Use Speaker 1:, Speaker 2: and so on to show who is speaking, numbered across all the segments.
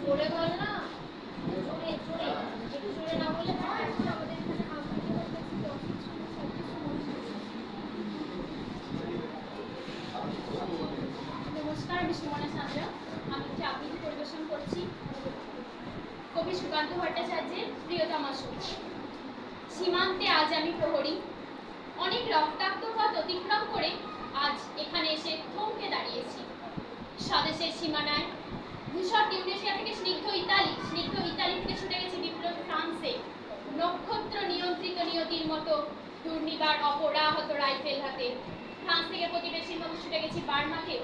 Speaker 1: জোরে বল না, জোরে জোরে, একটু জোরে না বললে হয়। আমাদের এখানে আবৃত্তি করতে নমস্কার, আমি সুমনা সাঁতরা। আমি একটি আবৃত্তি পরিবেশন করছি কবি সুকান্ত ভট্টাচার্যের প্রিয়তমা সুর। সীমান্তে আজ আমি প্রহরী, অনেক রক্তাক্ত পথ অতিক্রম করে আজ এখানে এসে থমকে দাঁড়িয়েছি স্বদেশের সীমানায়। ধূসর টিউনেশিয়া থেকে স্নিগ্ধ ইতালি থেকে ছুটে গেছি বিপ্লব ফ্রান্সে, নক্ষত্র নিয়ন্ত্রিত নিয়তির মতো দুর্নিবার অপরাহত রাইফেল হাতে। ফ্রান্স থেকে প্রতিবেশীর মতো ছুটে গেছি বার্মাতে।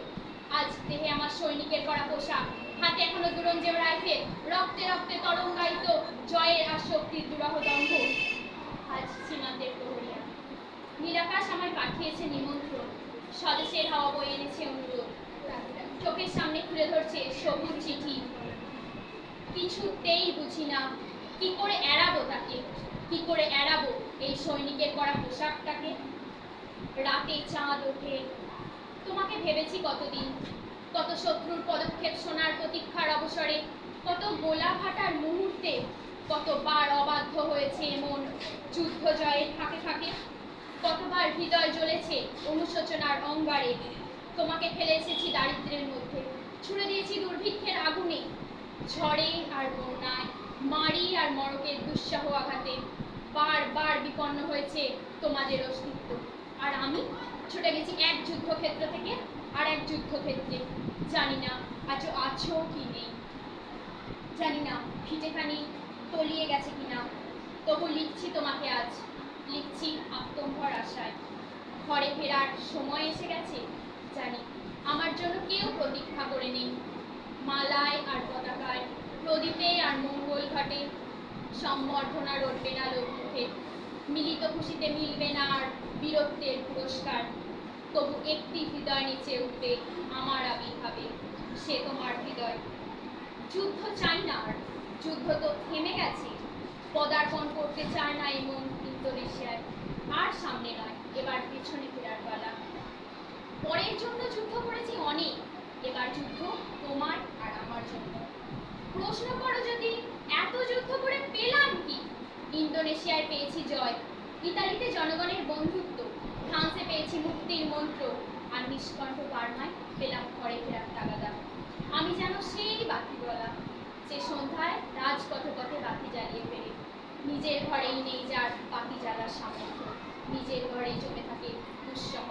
Speaker 1: আজ দেহে আমার সৈনিকের করা পোশাক, হাতে এখনো দুরঞ্জেয় রাইফেল, রক্তে রক্তে তরঙ্গায়িত জয়ের আর শক্তির দুরহ দম্ভ। আজ সীমান্তের প্রহরিয়া নীলাকাশ আমায় পাঠিয়েছে নিমন্ত্রণ, স্বদেশের হাওয়া বয়ে এনেছে অনুরোধ। চোখের সামনে খুলে ধরছে সবুজ চিঠি, কিছুতেই বুঝি না কি করে এড়াবো তাকে, কি করে এড়াবো এই সৈনিকের পরা পোশাকটাকে। রাতে চাঁদ ওঠে, তোমাকে ভেবেছি কতদিন, কত শত্রুর পদক্ষেপ শোনার প্রতীক্ষার অবসরে, কত গোলা ফাটার মুহূর্তে, কতবার অবাধ্য হয়েছে মন যুদ্ধ জয়ের ফাঁকে ফাঁকে, কতবার হৃদয় জ্বলেছে অনুশোচনার অঙ্গারে। তোমাকে ফেলে এসেছি দারিদ্র্যের মধ্যে, ছুড়ে দিয়েছি দুর্ভিক্ষের আগুনে, ঝড়ে আর বন্যায়, মারি আর মড়কের দুঃসহ আঘাতে। বারবার বিপন্ন হয়েছে তোমাদের অস্তিত্ব, আর আমি ছুটে গেছি এক যুদ্ধক্ষেত্র থেকে আর এক যুদ্ধক্ষেত্রে। জানি না আজও আছো কি নেই, জানি না ভিটেখানি তলিয়ে গেছে কিনা, তবু লিখছি তোমাকে আজ, লিখছি আত্মম্ভর আশায়। ঘরে ফেরার সময় এসে গেছে, জানি আমার জন্য কেউ প্রতীক্ষা করে নেই। মালায় আর পতাকায়, প্রদীপে আর মঙ্গল ঘাটে, সম্বর্ধনা রটবে না লোক মুখে, মিলিত খুশিতে মিলবে না আর বীরত্বের পুরস্কার। তবু একটি হৃদয় নিচে উঠবে আমার আবির্ভাবে, সে তোমার হৃদয়। যুদ্ধ চাই না আর, যুদ্ধ তো থেমে গেছে, পদার্পণ করতে চায় না এমন ইন্দোনেশিয়ায়। আর সামনে নয়, এবার পেছনে ফেরার পালা। পরের জন্য যুদ্ধ করেছি অনেক, এবার যুদ্ধ তোমার আর আমার জন্য। প্রশ্ন করো যদি এত যুদ্ধ করে পেলাম কি? ইন্দোনেশিয়ায় পেয়েছি জয়, ইতালিতে জনগণের বন্ধুত্ব, ফ্রান্সে পেয়েছি মুক্তির মন্ত্র, আর নিষ্কণ্ঠ বার্মায় পেলাম ঘরে ফেরার তাগাদা। আমি যেন সেই বাতিওয়ালা, যে সন্ধ্যায় রাজপথে পথে বাতি জ্বালিয়ে ফেরে। নিজের ঘরেই নেই যার বাতি জ্বালার সামর্থ্য, নিজের ঘরেই জমে থাকে দুঃসহ